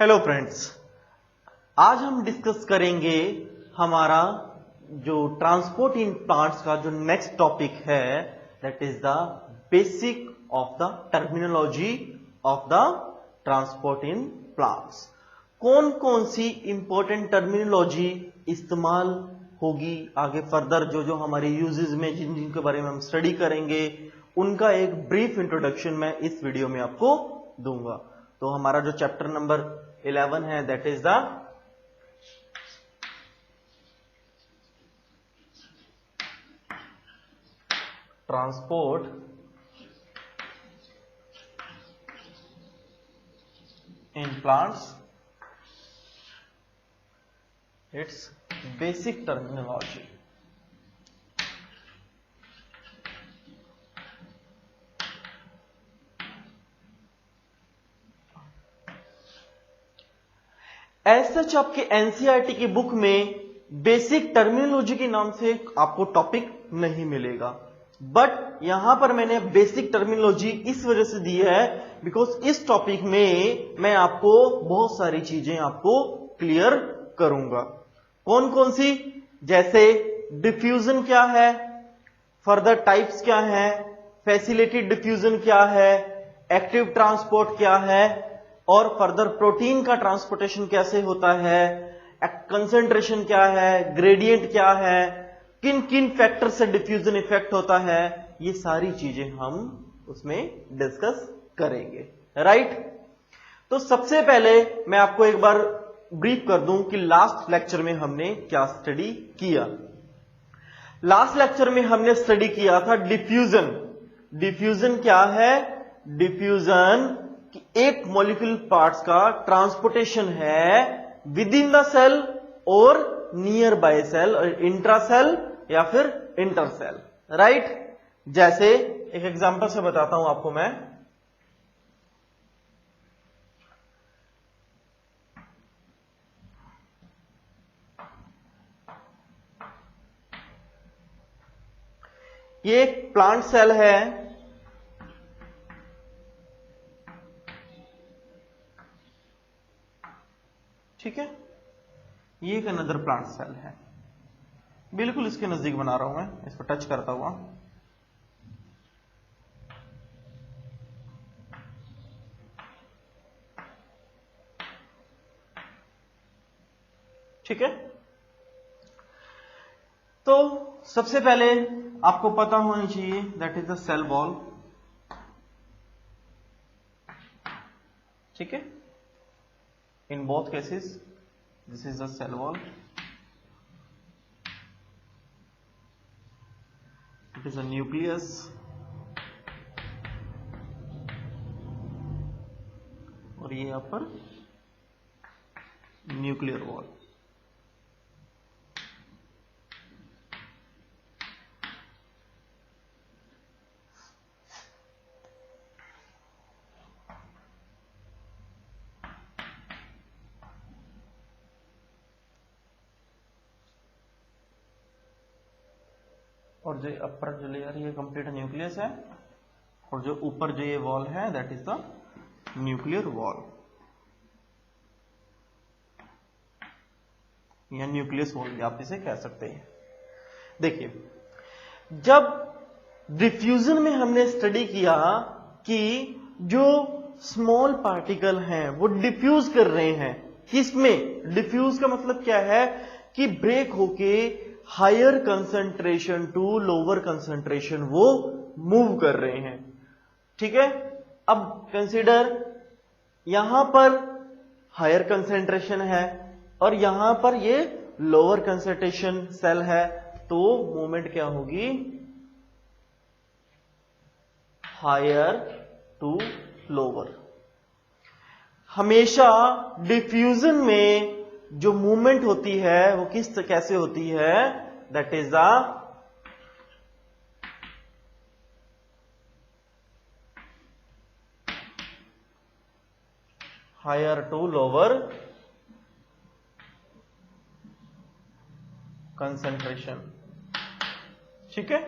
Hello friends, आज हम discuss करेंगे हमारा जो ट्रांसपोर्ट इन प्लांट्स का जो नेक्स्ट टॉपिक है, that is the basic of the terminology of the transport in plants. कौन कौन सी इंपॉर्टेंट टर्मिनोलॉजी इस्तेमाल होगी आगे फर्दर, जो जो हमारे यूजेस में जिन जिनके बारे में हम स्टडी करेंगे, उनका एक ब्रीफ इंट्रोडक्शन मैं इस वीडियो में आपको दूंगा। तो हमारा जो चैप्टर नंबर 11 है, that is the transport in plants, it's basic terminology. As such आपके एनसीईआरटी की बुक में बेसिक टर्मिनोलॉजी के नाम से आपको टॉपिक नहीं मिलेगा, बट यहां पर मैंने बेसिक टर्मिनोलॉजी इस वजह से दी है बिकॉज इस टॉपिक में मैं आपको बहुत सारी चीजें आपको क्लियर करूंगा। कौन कौन सी? जैसे डिफ्यूजन क्या है, फर्दर टाइप्स क्या है, फैसिलिटेड डिफ्यूजन क्या है, एक्टिव ट्रांसपोर्ट क्या है, और फर्दर प्रोटीन का ट्रांसपोर्टेशन कैसे होता है, कंसंट्रेशन क्या है, ग्रेडियंट क्या है, किन किन फैक्टर से डिफ्यूजन इफेक्ट होता है, ये सारी चीजें हम उसमें डिस्कस करेंगे, राइट। तो सबसे पहले मैं आपको एक बार ब्रीफ कर दूं कि लास्ट लेक्चर में हमने क्या स्टडी किया। लास्ट लेक्चर में हमने स्टडी किया था डिफ्यूजन। डिफ्यूजन क्या है? डिफ्यूजन कि एक मॉलिक्यूलर पार्ट्स का ट्रांसपोर्टेशन है विद इन द सेल और नियर बाय सेल, और इंट्रा सेल या फिर इंटर सेल, राइट। जैसे एक एग्जांपल से बताता हूं आपको मैं। ये एक प्लांट सेल है, ठीक है। ये एक अनदर प्लांट सेल है, बिल्कुल इसके नजदीक बना रहा हूं मैं, इसको टच करता हुआ। ठीक है। तो सबसे पहले आपको पता होना चाहिए that is the cell wall, ठीक है। In both cases this is the cell wall, it is a nucleus, और ये यहां पर न्यूक्लियर वॉल। और जो अपर जो लेयर ये कंप्लीट न्यूक्लियस है, और जो ऊपर जो ये वॉल है that is the nuclear wall या न्यूक्लियस वॉल भी आप इसे कह सकते हैं। देखिए, जब डिफ्यूजन में हमने स्टडी किया कि जो स्मॉल पार्टिकल हैं वो डिफ्यूज कर रहे हैं, किसमें? डिफ्यूज का मतलब क्या है कि ब्रेक होके higher concentration to lower concentration वो मूव कर रहे हैं, ठीक है। अब कंसीडर यहां पर हायर कंसंट्रेशन है और यहां पर ये लोअर कंसंट्रेशन सेल है, तो मूवमेंट क्या होगी? Higher to lower. हमेशा डिफ्यूजन में जो मूवमेंट होती है वो कैसे होती है? That is the higher to lower concentration, ठीक है।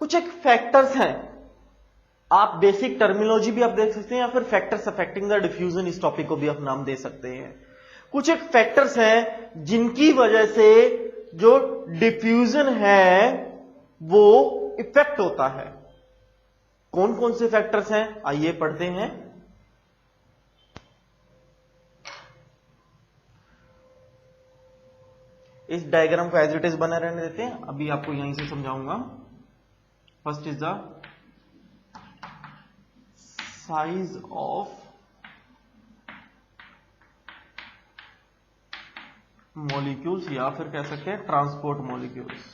कुछ एक फैक्टर्स हैं आप बेसिक टर्मिनोलॉजी भी आप देख सकते हैं या फिर फैक्टर्स अफेक्टिंग द डिफ्यूजन, इस टॉपिक को भी आप नाम दे सकते हैं। कुछ एक फैक्टर्स हैं जिनकी वजह से जो डिफ्यूजन है वो इफेक्ट होता है। कौन कौन से फैक्टर्स हैं आइए पढ़ते हैं। इस डायग्राम को एज इट इज बना रहने देते हैं, अभी आपको यहीं से समझाऊंगा। First is the size of molecules या फिर कह सकते हैं ट्रांसपोर्ट मॉलिक्यूल्स।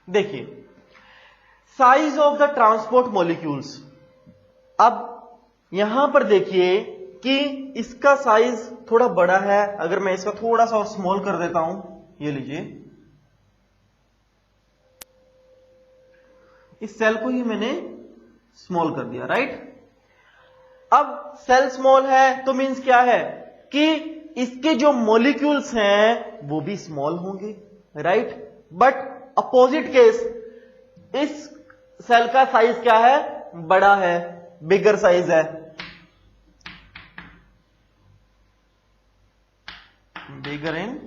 देखिए size of the transport molecules, अब यहां पर देखिए कि इसका साइज थोड़ा बड़ा है। अगर मैं इसका थोड़ा सा और स्मॉल कर देता हूं, ये लीजिए, इस सेल को ही मैंने स्मॉल कर दिया, राइट। अब सेल स्मॉल है तो मींस क्या है कि इसके जो मॉलिक्यूल्स हैं वो भी स्मॉल होंगे, राइट। बट अपोजिट केस, इस सेल का साइज क्या है, बड़ा है, बिगर साइज है, बिगर इन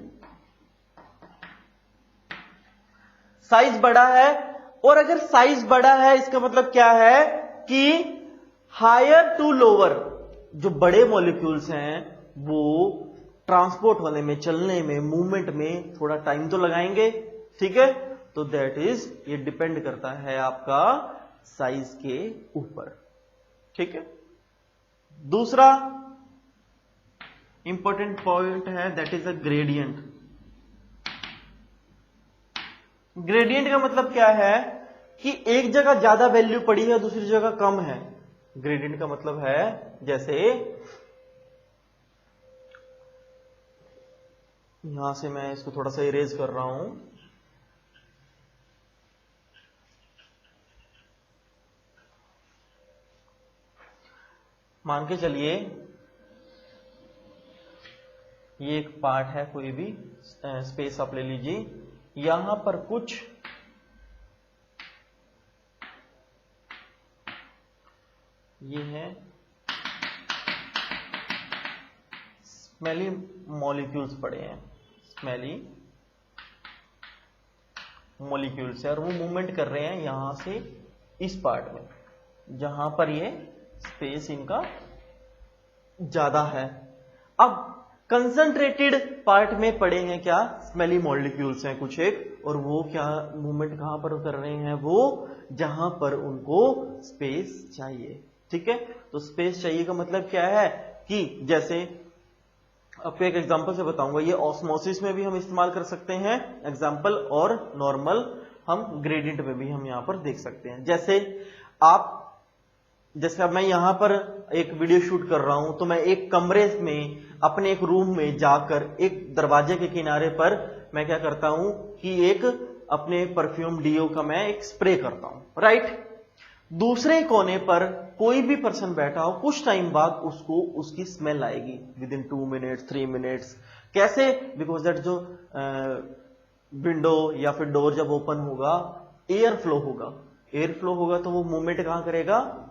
साइज बड़ा है। और अगर साइज बड़ा है इसका मतलब क्या है कि हायर टू लोअर, जो बड़े मॉलिक्यूल्स हैं वो ट्रांसपोर्ट होने में, चलने में, मूवमेंट में थोड़ा टाइम तो लगाएंगे, ठीक है। तो दैट इज, ये डिपेंड करता है आपका साइज के ऊपर, ठीक है। दूसरा इंपॉर्टेंट पॉइंट है that is a gradient. Gradient का मतलब क्या है कि एक जगह ज्यादा वैल्यू पड़ी है, दूसरी जगह कम है। ग्रेडियंट का मतलब है, जैसे यहां से मैं इसको थोड़ा सा इरेज कर रहा हूं, मान के चलिए ये एक पार्ट है, कोई भी स्पेस आप ले लीजिए, यहां पर कुछ ये है स्मेली मॉलिक्यूल्स पड़े हैं, स्मेली मॉलिक्यूल्स है, और वो मूवमेंट कर रहे हैं यहां से इस पार्ट में जहां पर ये स्पेस इनका ज्यादा है। अब कंसंट्रेटेड पार्ट में पड़े हैं क्या, स्मेली मॉलिक्यूल्स हैं कुछ एक, और वो क्या मूवमेंट कहां पर कर रहे हैं, वो जहां पर उनको स्पेस चाहिए, ठीक है। तो स्पेस चाहिए का मतलब क्या है कि जैसे आपको एक एग्जांपल से बताऊंगा, ये ऑस्मोसिस में भी हम इस्तेमाल कर सकते हैं एग्जांपल, और नॉर्मल हम ग्रेडियंट में भी हम यहां पर देख सकते हैं। जैसे अब मैं यहां पर एक वीडियो शूट कर रहा हूं, तो मैं एक कमरे में, अपने एक रूम में जाकर एक दरवाजे के किनारे पर मैं क्या करता हूं कि एक अपने परफ्यूम डीओ का मैं एक स्प्रे करता हूं, राइट। दूसरे कोने पर कोई भी पर्सन बैठा हो, कुछ टाइम बाद उसको उसकी स्मेल आएगी विद इन 2 मिनट्स 3 मिनट्स। कैसे, बिकॉज दैट जो विंडो या फिर डोर जब ओपन होगा, एयर फ्लो होगा, एयर फ्लो होगा तो वो मूवमेंट कहां करेगा,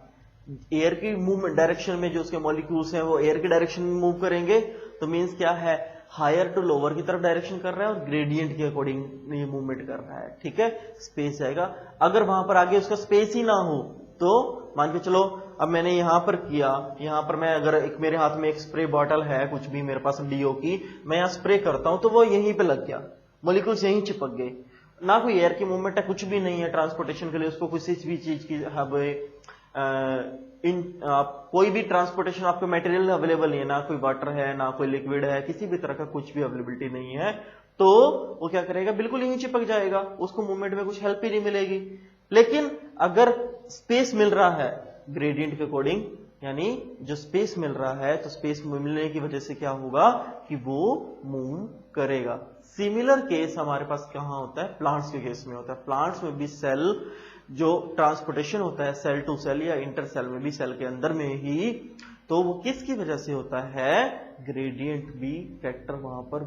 एयर की मूवमेंट डायरेक्शन में, जो उसके मॉलिक्यूल्स हैं वो एयर की डायरेक्शन में मूव करेंगे। तो मींस क्या है, हायर टू लोअर की तरफ डायरेक्शन कर रहा है और ग्रेडियंट के अकॉर्डिंग ये मूवमेंट कर रहा है, ठीक है। स्पेस जाएगा, अगर वहां पर आगे उसका स्पेस ही ना हो तो मान के चलो अब मैंने यहां पर किया, यहां पर मैं अगर एक मेरे हाथ में एक स्प्रे बॉटल है, कुछ भी मेरे पास डीओ की, मैं यहां स्प्रे करता हूं तो वो यहीं पे लग गया, मॉलिक्यूल्स यहीं चिपक गए, ना कोई एयर की मूवमेंट है, कुछ भी नहीं है ट्रांसपोर्टेशन के लिए, उसको किसी भी चीज की कोई भी ट्रांसपोर्टेशन आपको मटेरियल अवेलेबल नहीं है, ना कोई वाटर है, ना कोई लिक्विड है, किसी भी तरह का कुछ भी अवेलेबिलिटी नहीं है, तो वो क्या करेगा, बिल्कुल यहीं चिपक जाएगा, उसको मूवमेंट में कुछ हेल्प ही नहीं मिलेगी। लेकिन अगर स्पेस मिल रहा है ग्रेडियंट के अकॉर्डिंग, यानी जो स्पेस मिल रहा है, तो स्पेस मिलने की वजह से क्या होगा कि वो मूव करेगा। सिमिलर केस हमारे पास कहां होता है, प्लांट्स के केस में होता है। प्लांट्स में भी सेल जो ट्रांसपोर्टेशन होता है सेल टू सेल या इंटर सेल में भी, सेल के अंदर में ही, तो वो किसकी वजह से होता है, ग्रेडियंट भी फैक्टर वहां पर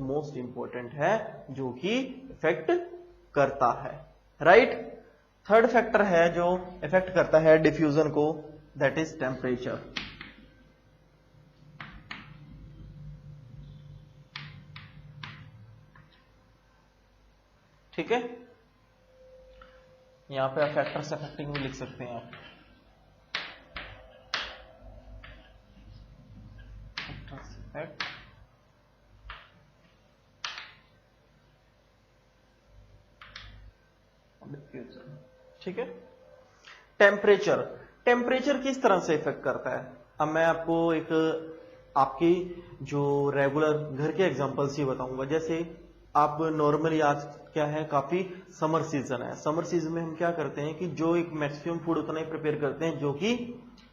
मोस्ट इंपॉर्टेंट है, जो कि इफेक्ट करता है, राइट। थर्ड फैक्टर है जो इफेक्ट करता है डिफ्यूजन को, दैट इज टेम्परेचर। ठीक है, यहां पे आप फैक्टर्स अफेक्टिंग भी लिख सकते हैं आप। Factors effect diffusion. ठीक है, टेम्परेचर, टेम्परेचर किस तरह से इफेक्ट करता है। अब मैं आपको एक आपकी जो रेगुलर घर के एग्जांपल्स ही बताऊंगा। जैसे आप नॉर्मली आज क्या है, काफी समर सीजन है, समर सीजन में हम क्या करते हैं कि जो एक मैक्सिमम फूड उतना ही प्रिपेयर करते हैं जो कि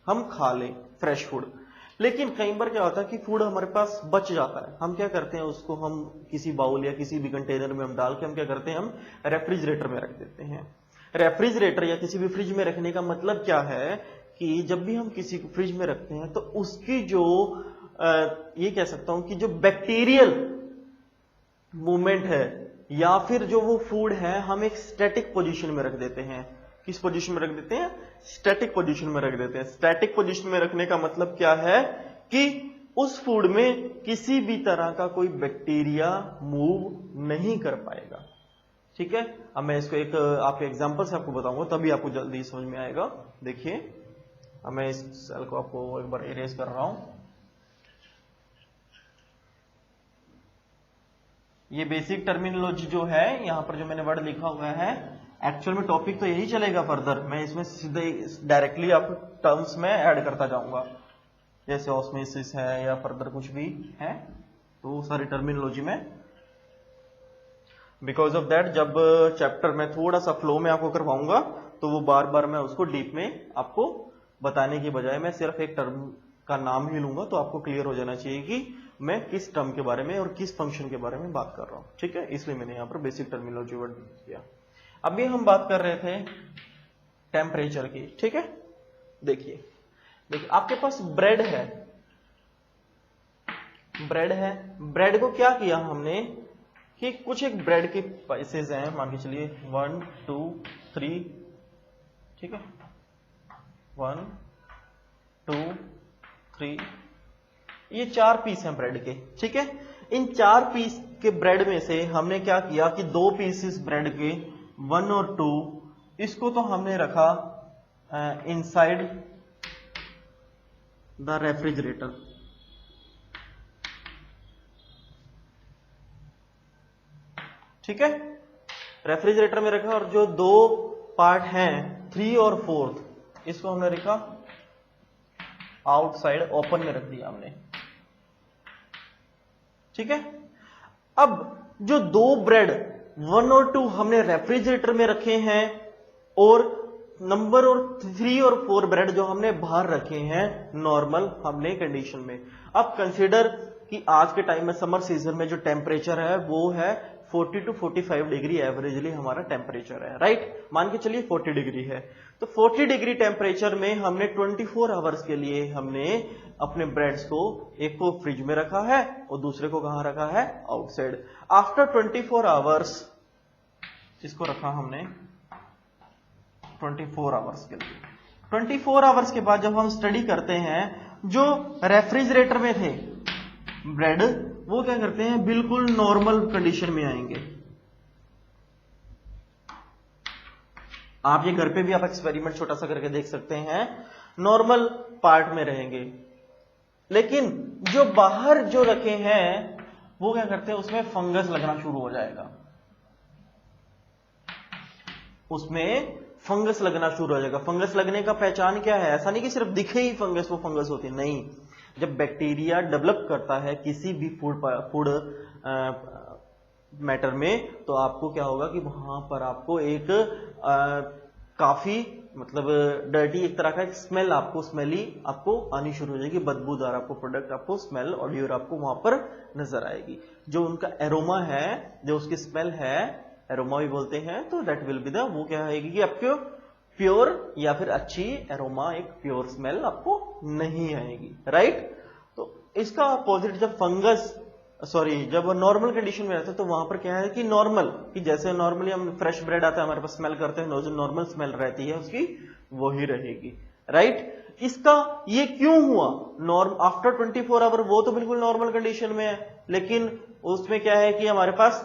हम खा लें, फ्रेश फूड। लेकिन कई बार क्या होता है कि फूड हमारे पास बच जाता है, हम क्या करते हैं उसको हम किसी बाउल या किसी भी कंटेनर में हम डाल के हम क्या करते हैं, हम रेफ्रिजरेटर में रख देते हैं। रेफ्रिजरेटर या किसी भी फ्रिज में रखने का मतलब क्या है कि जब भी हम किसी को फ्रिज में रखते हैं तो उसकी जो ये कह सकता हूं कि जो बैक्टीरियल मूवमेंट है या फिर जो वो फूड है हम एक स्टैटिक पोजीशन में रख देते हैं। किस पोजीशन में रख देते हैं, स्टैटिक पोजीशन में रख देते हैं। स्टैटिक पोजीशन में रखने का मतलब क्या है कि उस फूड में किसी भी तरह का कोई बैक्टीरिया मूव नहीं कर पाएगा। ठीक है, अब मैं इसको एक आपके एग्जांपल से आपको बताऊंगा तभी आपको जल्दी समझ में आएगा। देखिए, अब मैं इस सेल को आपको एक बार इरेज कर रहा हूं। ये बेसिक टर्मिनोलॉजी जो है, यहां पर जो मैंने वर्ड लिखा हुआ है, एक्चुअल में टॉपिक तो यही चलेगा फर्दर, मैं इसमें सीधे डायरेक्टली आप टर्म्स में ऐड करता जाऊंगा, जैसे ऑस्मोसिस है या फर्दर कुछ भी है, तो सारी टर्मिनोलॉजी में। बिकॉज ऑफ दैट जब चैप्टर में थोड़ा सा फ्लो में आपको करवाऊंगा तो वो बार बार मैं उसको डीप में आपको बताने की बजाय मैं सिर्फ एक टर्म का नाम ही लूंगा, तो आपको क्लियर हो जाना चाहिए कि मैं किस टर्म के बारे में और किस फंक्शन के बारे में बात कर रहा हूं। ठीक है, इसलिए मैंने यहां पर बेसिक टर्मिनोलॉजी वर्ड किया। अभी हम बात कर रहे थे टेम्परेचर की। ठीक है, देखिए आपके पास ब्रेड है, ब्रेड को क्या किया हमने कि कुछ एक ब्रेड के पीसेज हैं, मान के चलिए 1 2 3, ठीक है, 1 2 3, ये 4 पीस हैं ब्रेड के। ठीक है, इन 4 पीस के ब्रेड में से हमने क्या किया कि 2 पीसेस ब्रेड के 1 और 2 इसको तो हमने रखा इनसाइड द रेफ्रिजरेटर। ठीक है, रेफ्रिजरेटर में रखा, और जो 2 पार्ट हैं 3 और 4 इसको हमने रखा आउटसाइड ओपन में रख दिया हमने। ठीक है, अब जो 2 ब्रेड 1 और 2 हमने रेफ्रिजरेटर में रखे हैं और नंबर और 3 और 4 ब्रेड जो हमने बाहर रखे हैं नॉर्मल हमने कंडीशन में। अब कंसीडर कि आज के टाइम में समर सीजन में जो टेम्परेचर है वो है 40 to 45 डिग्री एवरेजली हमारा टेम्परेचर है, राइट। मान के चलिए 40 डिग्री है, तो 40 डिग्री टेम्परेचर में हमने 24 आवर्स के लिए हमने अपने ब्रेड्स को एक को फ्रिज में रखा है और दूसरे को कहां रखा है, आउटसाइड। आफ्टर 24 आवर्स इसको रखा हमने 24 आवर्स के लिए। 24 आवर्स के बाद जब हम स्टडी करते हैं, जो रेफ्रिजरेटर में थे ब्रेड वो क्या करते हैं, बिल्कुल नॉर्मल कंडीशन में आएंगे। आप ये घर पे भी आप एक्सपेरिमेंट छोटा सा करके देख सकते हैं, नॉर्मल पार्ट में रहेंगे। लेकिन जो बाहर जो रखे हैं वो क्या करते हैं, उसमें फंगस लगना शुरू हो जाएगा, उसमें फंगस लगना शुरू हो जाएगा। फंगस लगने का पहचान क्या है, ऐसा नहीं कि सिर्फ दिखे ही फंगस वो फंगस होती है, नहीं। जब बैक्टीरिया डेवलप करता है किसी भी फूड मैटर में, तो आपको क्या होगा कि वहां पर आपको एक काफी मतलब डर्टी एक तरह का एक स्मेल आपको स्मेली आपको आनी शुरू हो जाएगी, बदबूदार आपको प्रोडक्ट आपको स्मेल ऑडियर आपको वहां पर नजर आएगी। जो उनका एरोमा है, जो उसकी स्मेल है, एरोमा भी बोलते हैं, तो दैट विल बी द वो क्या आएगी कि आपको प्योर या फिर अच्छी एरोमा, एक प्योर स्मेल आपको नहीं आएगी, राइट। तो इसका अपोजिट जब फंगस सॉरी, जब नॉर्मल कंडीशन में रहता है तो वहां पर क्या है कि नॉर्मल, कि जैसे नॉर्मली हम फ्रेश ब्रेड आता है हमारे पास स्मेल करते हैं, जो नॉर्मल स्मेल रहती है उसकी वही रहेगी, राइट। इसका ये क्यों हुआ, नॉर्म आफ्टर 24 आवर वो तो बिल्कुल नॉर्मल कंडीशन में है, लेकिन उसमें क्या है कि हमारे पास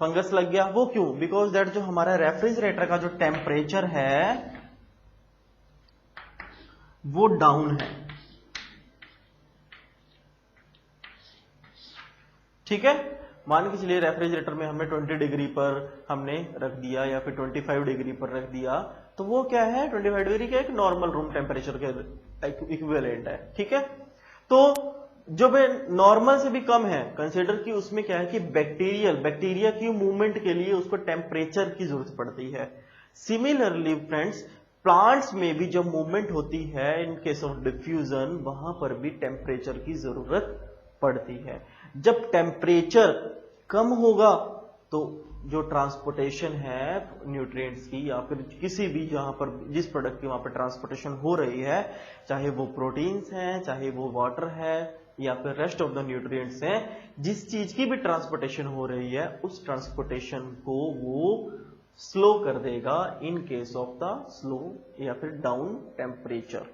फंगस लग गया। वो क्यों, बिकॉज दैट जो हमारा रेफ्रिजरेटर का जो टेम्परेचर है वो डाउन है, ठीक है। मान के चलिए रेफ्रिजरेटर में हमने 20 डिग्री पर हमने रख दिया या फिर 25 डिग्री पर रख दिया, तो वो क्या है 25 डिग्री का एक नॉर्मल रूम टेम्परेचर के इक्विवेलेंट है, ठीक है। तो जो नॉर्मल से भी कम है, कंसिडर कि उसमें क्या है कि बैक्टीरिया की मूवमेंट के लिए उसको टेम्परेचर की जरूरत पड़ती है। सिमिलरली फ्रेंड्स, प्लांट्स में भी जब मूवमेंट होती है इन केस ऑफ डिफ्यूजन, वहां पर भी टेम्परेचर की जरूरत पड़ती है। जब टेम्परेचर कम होगा तो जो ट्रांसपोर्टेशन है न्यूट्रिएंट्स की या फिर किसी भी जहां पर जिस प्रोडक्ट की वहां पर ट्रांसपोर्टेशन हो रही है, चाहे वो प्रोटीन्स हैं, चाहे वो वाटर है या फिर रेस्ट ऑफ द न्यूट्रिएंट्स हैं, जिस चीज की भी ट्रांसपोर्टेशन हो रही है उस ट्रांसपोर्टेशन को वो स्लो कर देगा in case of the slow या फिर डाउन टेम्परेचर,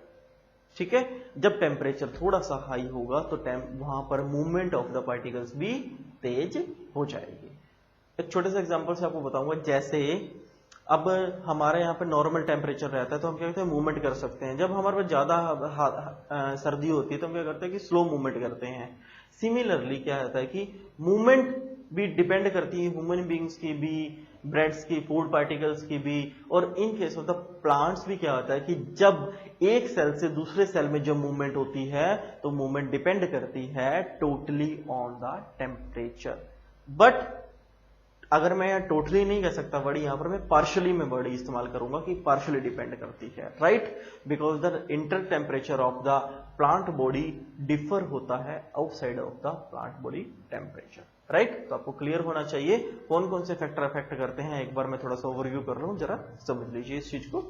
ठीक है। जब टेम्परेचर थोड़ा सा हाई होगा तो वहां पर मूवमेंट ऑफ द पार्टिकल्स भी तेज हो जाएगी। एक छोटे से एग्जांपल से आपको बताऊंगा, जैसे अब हमारे यहाँ पे नॉर्मल टेम्परेचर रहता है तो हम क्या करते हैं, मूवमेंट कर सकते हैं। जब हमारे पास ज्यादा सर्दी होती है तो हम क्या करते हैं कि स्लो मूवमेंट करते हैं। सिमिलरली क्या होता है कि मूवमेंट भी डिपेंड करती है ह्यूमन बींग्स की भी, ब्रेड्स की, फूड पार्टिकल्स की भी, और in case of the plants भी क्या होता है कि जब एक सेल से दूसरे सेल में जब मूवमेंट होती है तो मूवमेंट डिपेंड करती है totally on the temperature. But अगर मैं टोटली नहीं कह सकता वर्ड, यहां पर मैं पार्शियली में वर्ड इस्तेमाल करूंगा कि पार्शियली डिपेंड करती है, right, because the inter temperature of the plant body differ होता है outside of the plant body temperature, right. तो आपको क्लियर होना चाहिए कौन कौन से फैक्टर अफेक्ट करते हैं। एक बार मैं थोड़ा सा ओवरव्यू कर रहा हूं, जरा समझ लीजिए इस चीज को।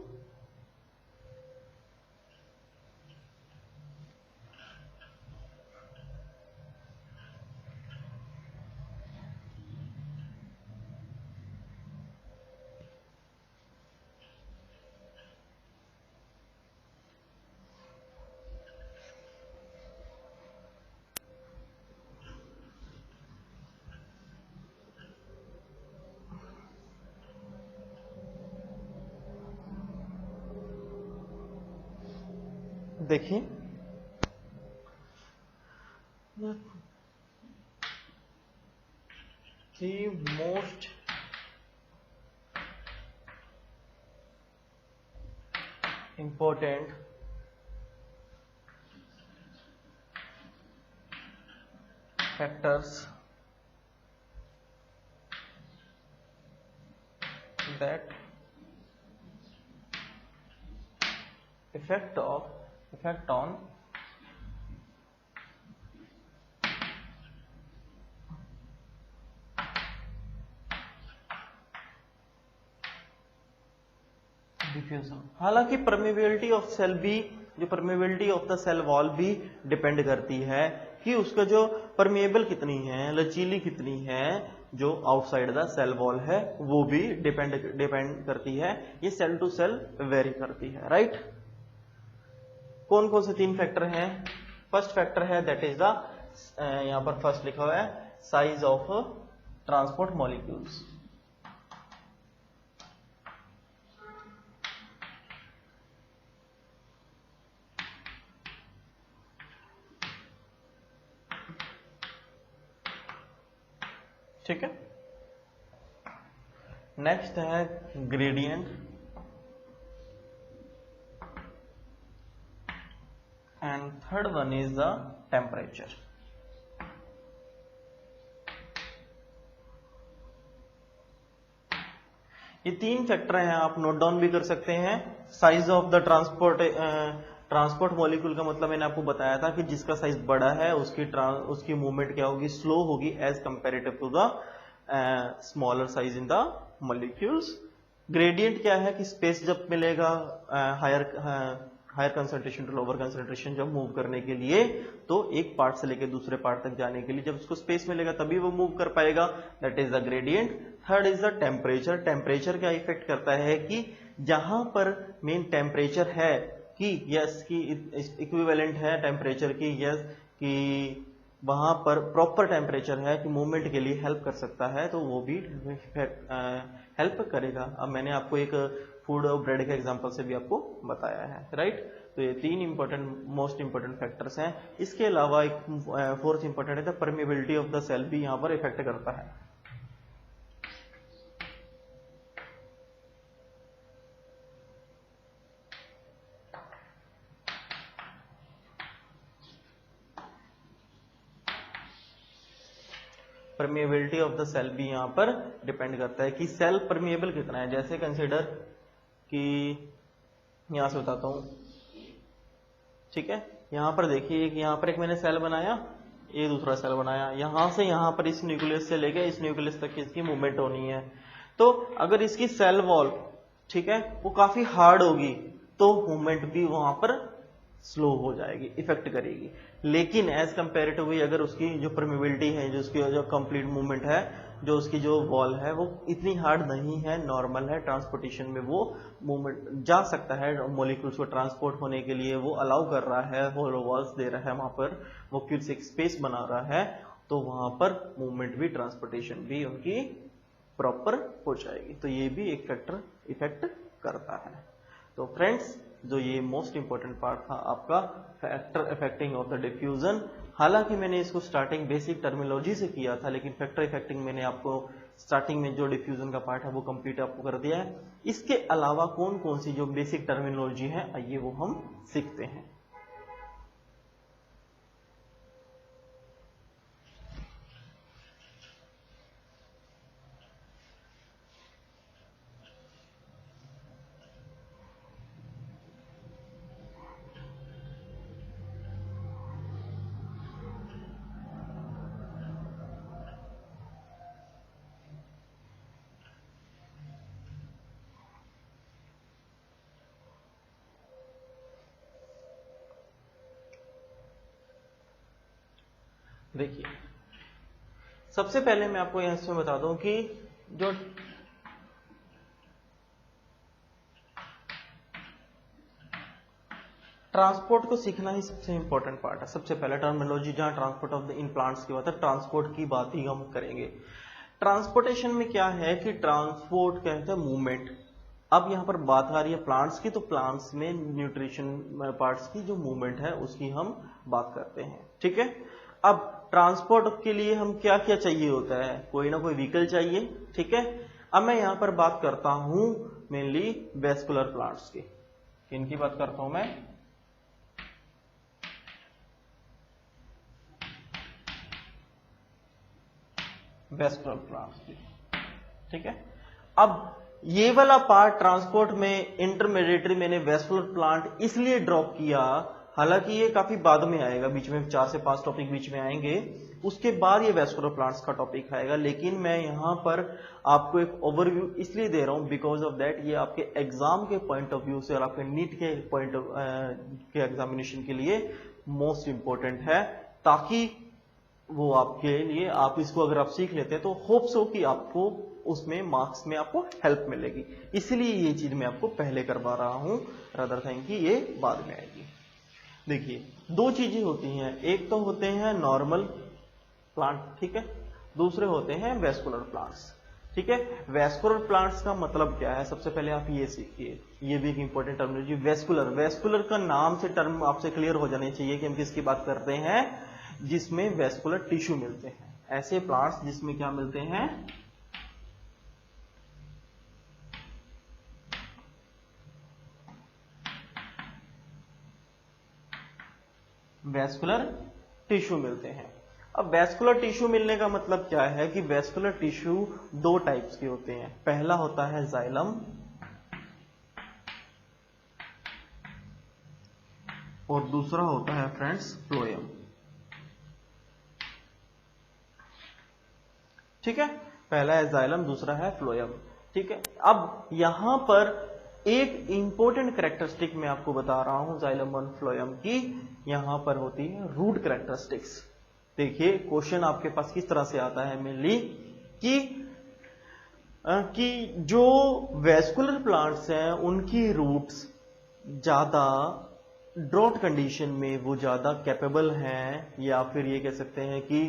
देखिए कि most important factors that effect on diffusion. हालांकि परमेबिलिटी ऑफ सेल भी, जो permeability of the cell wall भी डिपेंड करती है कि उसका जो परमेबल कितनी है, लचीली कितनी है, जो आउटसाइड द सेल वॉल है वो भी डिपेंड करती है। ये सेल टू सेल वेरी करती है, राइट। कौन कौन से 3 फैक्टर हैं? फर्स्ट फैक्टर है दैट इज द, यहां पर फर्स्ट लिखा हुआ है साइज ऑफ ट्रांसपोर्ट मॉलिक्यूल्स। ठीक है, नेक्स्ट है gradient and third one is the temperature. ये 3 फैक्टर हैं, आप नोट डाउन भी कर सकते हैं। Size of the transport molecule का मतलब मैंने आपको बताया था कि जिसका साइज बड़ा है उसकी मूवमेंट क्या होगी, स्लो होगी as comparative to the smaller size in the molecules. Gradient क्या है कि स्पेस जब मिलेगा higher higher concentration to lower concentration जब मूव करने के लिए, तो एक पार्ट से लेकर दूसरे पार्ट तक जाने के लिए जब उसको स्पेस मिलेगा तभी वो मूव कर पाएगा, that is the gradient. Third is the temperature. Temperature क्या इफेक्ट करता है कि जहां पर मेन टेम्परेचर है कि यस की इक्विवेलेंट है टेम्परेचर की, यस कि वहां पर प्रॉपर टेम्परेचर है कि मूवमेंट के लिए हेल्प कर सकता है, तो वो भी हेल्प करेगा। अब मैंने आपको एक फूड और ब्रेड के एग्जांपल से भी आपको बताया है, राइट। तो ये तीन इंपॉर्टेंट मोस्ट इंपॉर्टेंट फैक्टर्स हैं। इसके अलावा एक फोर्थ इंपॉर्टेंट है, परमेबिलिटी ऑफ द सेल भी यहां पर इफेक्ट करता है। परमेबिलिटी ऑफ द सेल भी यहां पर डिपेंड करता है कि सेल परमेबल कितना है। जैसे कंसिडर कि यहां से बताता हूं, ठीक है। यहां पर देखिए कि यहां पर एक मैंने सेल बनाया, ये दूसरा सेल बनाया, यहां से यहां पर इस न्यूक्लियस से लेके इस न्यूक्लियस तक इसकी मूवमेंट होनी है। तो अगर इसकी सेल वॉल, ठीक है, वो काफी हार्ड होगी तो मूवमेंट भी वहां पर स्लो हो जाएगी, इफेक्ट करेगी। लेकिन एज कंपेरेटिवली अगर उसकी जो परमेबिलिटी है, जो उसकी जो कंप्लीट मूवमेंट है, जो उसकी जो वॉल है वो इतनी हार्ड नहीं है, नॉर्मल है, ट्रांसपोर्टेशन में वो मूवमेंट जा सकता है, मॉलिक्यूल्स को ट्रांसपोर्ट होने के लिए वो अलाउ कर रहा है, होलो वॉल्स दे रहा है, वहां पर वो कुछ एक स्पेस बना रहा है, तो वहां पर मूवमेंट भी ट्रांसपोर्टेशन भी उनकी प्रॉपर हो जाएगी। तो ये भी एक फैक्टर इफेक्ट करता है। तो फ्रेंड्स, जो ये मोस्ट इंपॉर्टेंट पार्ट था आपका factor affecting of the diffusion, हालांकि मैंने इसको स्टार्टिंग बेसिक टर्मिनोलॉजी से किया था, लेकिन फैक्टर इफेक्टिंग मैंने आपको स्टार्टिंग में जो डिफ्यूजन का पार्ट है वो कंप्लीट आपको कर दिया है। इसके अलावा कौन कौन सी जो बेसिक टर्मिनोलॉजी है आइए वो हम सीखते हैं। देखिए, सबसे पहले मैं आपको यहां से बता दूं कि जो ट्रांसपोर्ट को सीखना ही सबसे इंपॉर्टेंट पार्ट है। सबसे पहले टर्मिनोलॉजी, जहां transport of the in plants की बात है, ट्रांसपोर्ट की बात ही हम करेंगे। ट्रांसपोर्टेशन में क्या है कि ट्रांसपोर्ट कहते हैं मूवमेंट। अब यहां पर बात आ रही है प्लांट्स की, तो प्लांट्स में न्यूट्रिशन पार्ट्स की जो मूवमेंट है उसकी हम बात करते हैं, ठीक है। अब ट्रांसपोर्ट के लिए हम क्या क्या चाहिए होता है, कोई ना कोई व्हीकल चाहिए, ठीक है। अब मैं यहां पर बात करता हूं मेनली वेस्कुलर प्लांट्स की। किनकी बात करता हूं मैं? वेस्कुलर प्लांट्स की, ठीक है। अब ये वाला पार्ट ट्रांसपोर्ट में इंटरमीडिएटरी मैंने वेस्कुलर प्लांट इसलिए ड्रॉप किया, हालांकि ये काफी बाद में आएगा, बीच में 4 से 5 टॉपिक बीच में आएंगे, उसके बाद ये वेस्कुलर प्लांट्स का टॉपिक आएगा। लेकिन मैं यहां पर आपको एक ओवरव्यू इसलिए दे रहा हूं बिकॉज ऑफ दैट ये आपके एग्जाम के पॉइंट ऑफ व्यू से और आपके नीट के पॉइंट के एग्जामिनेशन के लिए मोस्ट इंपॉर्टेंट है, ताकि वो आपके लिए, आप इसको अगर आप सीख लेते हैं तो होप्स हो कि आपको उसमें मार्क्स में आपको हेल्प मिलेगी। इसलिए ये चीज मैं आपको पहले करवा रहा हूं, रादर देन कि ये बाद में आएगी। देखिए, 2 चीजें होती हैं, एक तो होते हैं नॉर्मल प्लांट, ठीक है, दूसरे होते हैं वेस्कुलर प्लांट्स, ठीक है। वेस्कुलर प्लांट्स का मतलब क्या है, सबसे पहले आप ये सीखिए, ये भी एक इंपॉर्टेंट टर्मिनोलॉजी। वेस्कुलर, वेस्कुलर का नाम से टर्म आपसे क्लियर हो जाने चाहिए कि हम किसकी बात करते हैं, जिसमें वेस्कुलर टिश्यू मिलते हैं। ऐसे प्लांट्स जिसमें क्या मिलते हैं, वेस्कुलर टिश्यू मिलते हैं। अब वेस्कुलर टिश्यू मिलने का मतलब क्या है कि वेस्कुलर टिश्यू 2 टाइप्स के होते हैं। पहला होता है जाइलम और दूसरा होता है फ्रेंड्स फ्लोएम, ठीक है। पहला है जाइलम, दूसरा है फ्लोएम, ठीक है। अब यहां पर एक इंपॉर्टेंट कैरेक्टरिस्टिक मैं आपको बता रहा हूं जाइलम और फ्लोएम की, यहां पर होती है रूट कैरेक्टरिस्टिक्स। देखिए क्वेश्चन आपके पास किस तरह से आता है मेनली कि जो वेस्कुलर प्लांट्स हैं उनकी रूट्स ज्यादा ड्रॉट कंडीशन में वो ज्यादा कैपेबल हैं, या फिर ये कह सकते हैं कि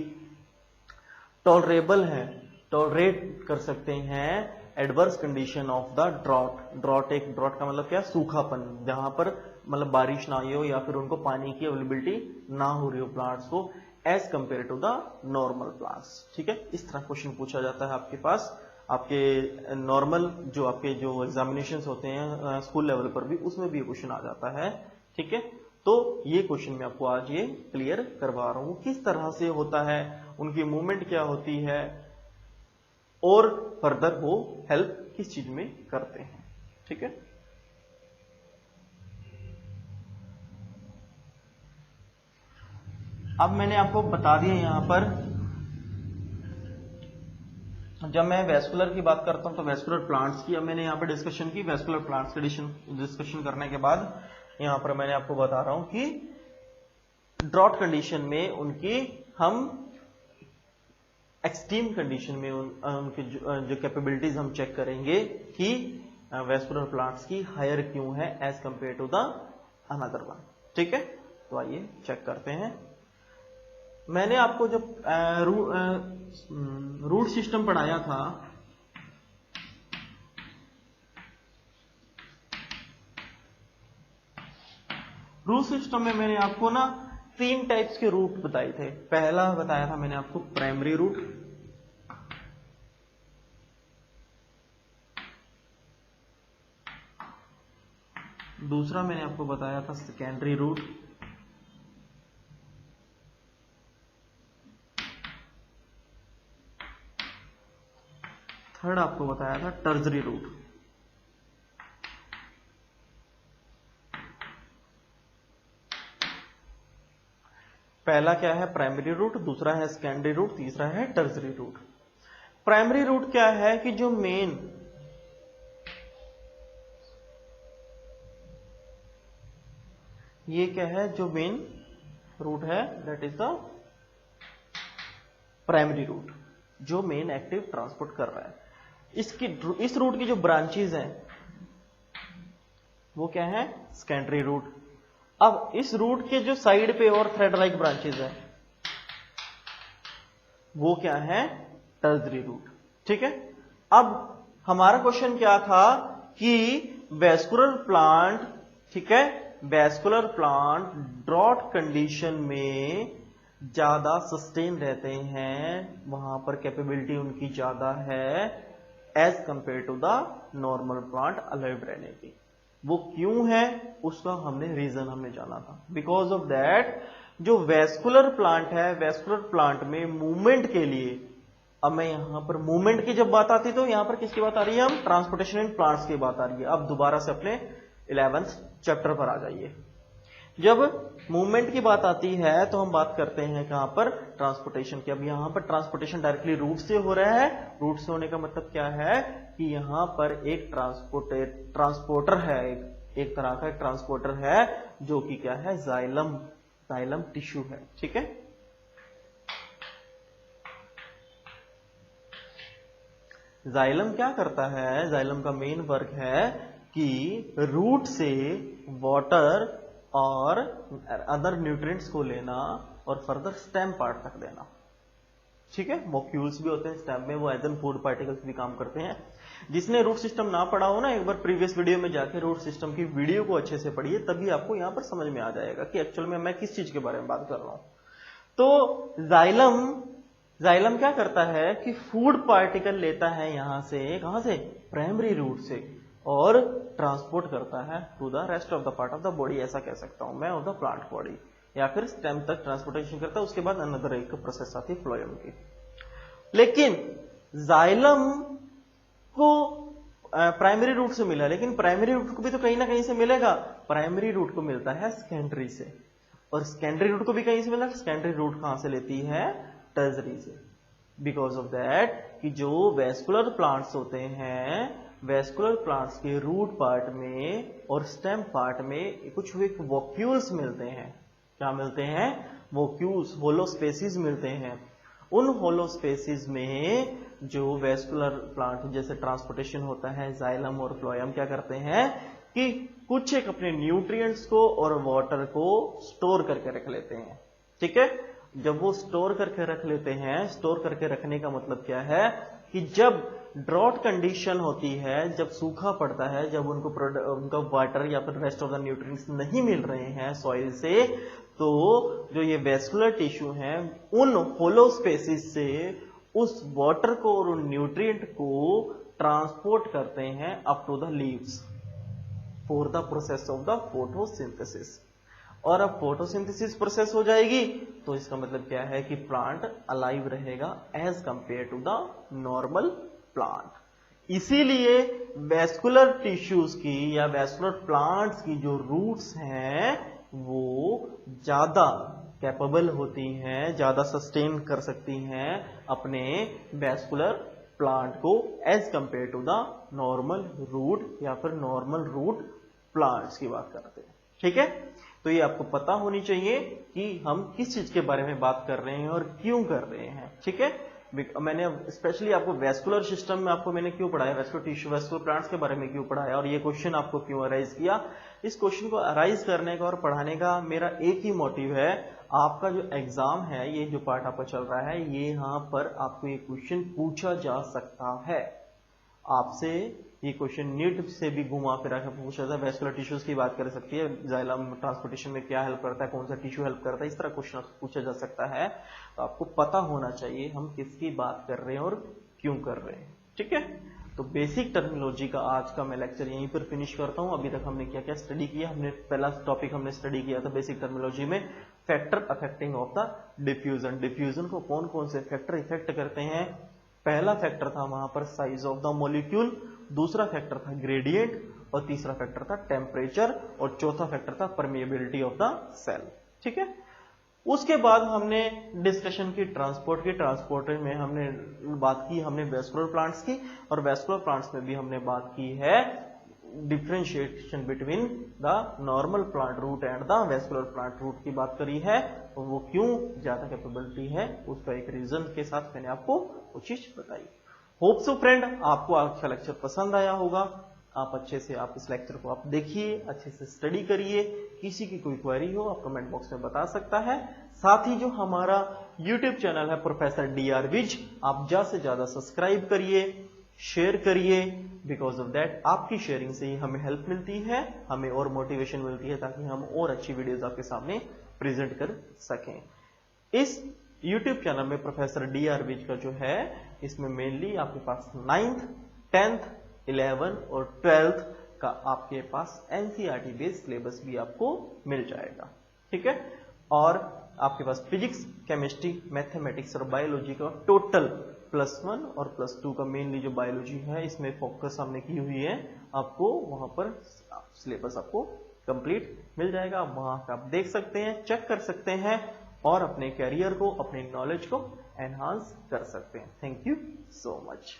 टॉलरेबल है, टॉलरेट कर सकते हैं adverse condition of the drought drought का मतलब क्या, सूखापन, जहां पर मतलब बारिश ना हो या फिर उनको पानी की अवेलेबिलिटी ना हो रही हो प्लांट्स को, as compare to the normal plants. ठीक है, इस तरह क्वेश्चन पूछा जाता है आपके पास, आपके नॉर्मल जो आपके जो एग्जामिनेशंस होते हैं स्कूल लेवल पर भी, उसमें भी ये क्वेश्चन आ जाता है। ठीक है, तो ये क्वेश्चन मैं आपको आज ये क्लियर करवा रहा हूं किस तरह से होता है, उनकी मूवमेंट क्या होती है, और फर्दर वो हेल्प किस चीज में करते हैं। ठीक है, अब मैंने आपको बता दिया यहां पर, जब मैं वेस्कुलर की बात करता हूं तो वेस्कुलर प्लांट्स की, अब मैंने यहां पर डिस्कशन की वेस्कुलर प्लांट्स की डिस्कशन करने के बाद यहां पर मैंने आपको बता रहा हूं कि ड्रॉट कंडीशन में उनकी हम एक्सट्रीम कंडीशन में उनकी जो कैपेबिलिटीज हम चेक करेंगे कि वेस्कुलर प्लांट्स की हायर क्यों है as compare to the another one. ठीक है, तो आइए चेक करते हैं। मैंने आपको जब रूट सिस्टम पढ़ाया था, रूट सिस्टम में मैंने आपको ना 3 टाइप्स के रूट बताए थे। पहला बताया था मैंने आपको प्राइमरी रूट, दूसरा मैंने आपको बताया था सेकेंडरी रूट, थर्ड आपको बताया था टर्जरी रूट। पहला क्या है, प्राइमरी रूट, दूसरा है सेकेंडरी रूट, तीसरा है टर्जरी रूट। प्राइमरी रूट क्या है कि जो मेन ये क्या है, जो मेन रूट है that is the primary root, जो मेन एक्टिव ट्रांसपोर्ट कर रहा है। इस रूट की जो ब्रांचेज हैं वो क्या है, सेकेंडरी रूट। अब इस रूट के जो साइड पे और थ्रेड लाइक ब्रांचेज है वो क्या है, टर्जरी रूट। ठीक है, अब हमारा क्वेश्चन क्या था कि वेस्कुलर प्लांट, ठीक है, वेस्कुलर प्लांट ड्रॉट कंडीशन में ज्यादा सस्टेन रहते हैं, वहां पर कैपेबिलिटी उनकी ज्यादा है as compare to the normal plant alive रहने की। वो क्यों है उसका रीजन हमने जाना था। बिकॉज ऑफ दैट जो वेस्कुलर प्लांट है, वेस्कुलर प्लांट में मूवमेंट के लिए, अब मैं यहां पर मूवमेंट की जब बात आती तो यहां पर किसकी बात आ रही है, हम ट्रांसपोर्टेशन इन प्लांट्स की बात आ रही है। अब दोबारा से अपने 11th चैप्टर पर आ जाइए। जब मूवमेंट की बात आती है तो हम बात करते हैं कहां पर, ट्रांसपोर्टेशन की। अब यहां पर ट्रांसपोर्टेशन डायरेक्टली रूट से हो रहा है। रूट से होने का मतलब क्या है कि यहां पर एक ट्रांसपोर्टर है, एक तरह का ट्रांसपोर्टर है जो कि क्या है, जाइलम टिश्यू है। ठीक है, जाइलम क्या करता है, जाइलम का मेन वर्क है कि रूट से वाटर और अदर न्यूट्रिएंट्स को लेना और फर्दर स्टेम पार्ट तक देना। ठीक है, मॉक्यूल्स भी होते हैं स्टेम में, वो एज एन फूड पार्टिकल्स भी काम करते हैं। जिसने रूट सिस्टम ना पढ़ा हो ना, एक बार प्रीवियस वीडियो में जाके रूट सिस्टम की वीडियो को अच्छे से पढ़िए, तभी आपको यहां पर समझ में आ जाएगा कि एक्चुअल में मैं किस चीज के बारे में बात कर रहा हूं। तो जाइलम क्या करता है कि फूड पार्टिकल लेता है यहां से, कहां से, प्राइमरी रूट से, और ट्रांसपोर्ट करता है to the rest of the part of the body, ऐसा कह सकता हूं मैं, ऑफ द प्लांट बॉडी, या फिर स्टेम तक ट्रांसपोर्टेशन करता है। उसके बाद अनदर एक प्रोसेस आती है फ्लोएम की। लेकिन जाइलम को प्राइमरी रूट से मिला, लेकिन प्राइमरी रूट को भी तो कहीं ना कहीं से मिलेगा। प्राइमरी रूट को मिलता है सेकेंडरी से, और सेकेंडरी रूट को भी कहीं से मिला। सेकेंडरी रूट कहां से लेती है, टर्जरी से। बिकॉज ऑफ दैट कि जो वेस्कुलर प्लांट्स होते हैं वेस्कुलर प्लांट्स के रूट पार्ट में और स्टेम पार्ट में कुछ वोक्यूल्स मिलते हैं। क्या मिलते हैं? वोक्यूल्स, होलो स्पेसिस मिलते हैं। उन होलो स्पेसिस में जो वेस्कुलर प्लांट जैसे ट्रांसपोर्टेशन होता है, जाइलम और फ्लोएम क्या करते हैं कि कुछ एक अपने न्यूट्रिएंट्स को और वाटर को स्टोर करके रख लेते हैं। ठीक है, जब वो स्टोर करके रख लेते हैं, स्टोर करके रखने का मतलब क्या है कि जब ड्रॉट कंडीशन होती है, जब सूखा पड़ता है, जब उनका वाटर या फिर रेस्ट ऑफ द न्यूट्रिएंट्स नहीं मिल रहे हैं सॉइल से, तो जो ये वेस्कुलर टिश्यू हैं उन होलो स्पेसिस से उस वाटर को और उन न्यूट्रिएंट को ट्रांसपोर्ट करते हैं up to the leaves for the process of the photosynthesis. और अब फोटोसिंथेसिस प्रोसेस हो जाएगी तो इसका मतलब क्या है कि प्लांट अलाइव रहेगा as compare to the normal plant. इसीलिए वेस्कुलर टिश्यूज की या वेस्कुलर प्लांट्स की जो रूट्स हैं वो ज्यादा कैपेबल होती हैं, ज्यादा सस्टेन कर सकती हैं अपने वेस्कुलर प्लांट को as compare to the normal root या फिर नॉर्मल रूट प्लांट्स की बात करते हैं। ठीक है, तो ये आपको पता होनी चाहिए कि हम किस चीज के बारे में बात कर रहे हैं और क्यों कर रहे हैं। ठीक है, मैंने स्पेशली आपको वेस्कुलर सिस्टम में आपको मैंने क्यों पढ़ाया, वेस्कुलर टिश्यू, वेस्कुलर प्लांट्स के बारे में क्यों पढ़ाया और ये क्वेश्चन आपको क्यों अराइज किया। इस क्वेश्चन को अराइज करने का और पढ़ाने का मेरा एक ही मोटिव है, आपका जो एग्जाम है, ये जो पार्ट आपका चल रहा है, ये यहाँ पर आपको ये क्वेश्चन पूछा जा सकता है। आपसे ये क्वेश्चन नीट से भी घुमा फिरा कर पूछा था। वेस्कुलर टिश्यूज की बात कर सकती है, जाइलम ट्रांसपोर्टेशन में क्या हेल्प करता है, कौन सा टिश्यू हेल्प करता है, इस तरह क्वेश्चन पूछा जा सकता है। तो आपको पता होना चाहिए हम किसकी बात कर रहे हैं और क्यों कर रहे हैं। ठीक है, तो बेसिक टर्मिनोलॉजी का आज का मैं लेक्चर यहीं पर फिनिश करता हूं। अभी तक हमने क्या क्या स्टडी किया, हमने पहला टॉपिक हमने स्टडी किया था बेसिक टर्मिनोलॉजी में factor affecting of the diffusion. Diffusion को कौन कौन से फैक्टर इफेक्ट करते हैं। पहला फैक्टर था वहां पर साइज ऑफ द मॉलिक्यूल, दूसरा फैक्टर था ग्रेडियंट और तीसरा फैक्टर था टेम्परेचर और चौथा फैक्टर था परमिएबिलिटी ऑफ द सेल। ठीक है, उसके बाद हमने डिस्कशन की ट्रांसपोर्ट में हमने बात की, हमने वेस्कुलर प्लांट्स की और वेस्कुलर प्लांट्स में भी हमने बात की है differentiation between the normal plant root and the vascular plant root की बात करी है और वो क्यों ज्यादा कैपेबिलिटी है उसका एक रीजन के साथ मैंने आपको वो चीज बताई। होप सो फ्रेंड आपको आज का लेक्चर पसंद आया होगा। आप अच्छे से आप इस लेक्चर को आप देखिए, अच्छे से स्टडी करिए। किसी की कोई क्वेरी हो आप कमेंट बॉक्स में बता सकता है। साथ ही जो हमारा यूट्यूब चैनल है प्रोफेसर DR विज, आप ज्यादा से ज्यादा सब्सक्राइब करिए, शेयर करिए। बिकॉज ऑफ दैट आपकी शेयरिंग से ही हमें हेल्प मिलती है, हमें और मोटिवेशन मिलती है ताकि हम और अच्छी वीडियोस आपके सामने प्रेजेंट कर सकें। इस यूट्यूब चैनल में प्रोफेसर DR विज का जो है इसमें मेनली आपके पास 9th, 10th, 11 और 12th का आपके पास NCERT बेस्ड सिलेबस भी आपको मिल जाएगा। ठीक है, और आपके पास फिजिक्स, केमिस्ट्री, मैथमेटिक्स और बायोलॉजी का टोटल +1 और +2 का मेनली जो बायोलॉजी है इसमें फोकस हमने की हुई है। आपको वहां पर सिलेबस आपको कंप्लीट मिल जाएगा। आप वहां का आप देख सकते हैं, चेक कर सकते हैं और अपने कैरियर को, अपने नॉलेज को एनहांस कर सकते हैं। Thank you so much.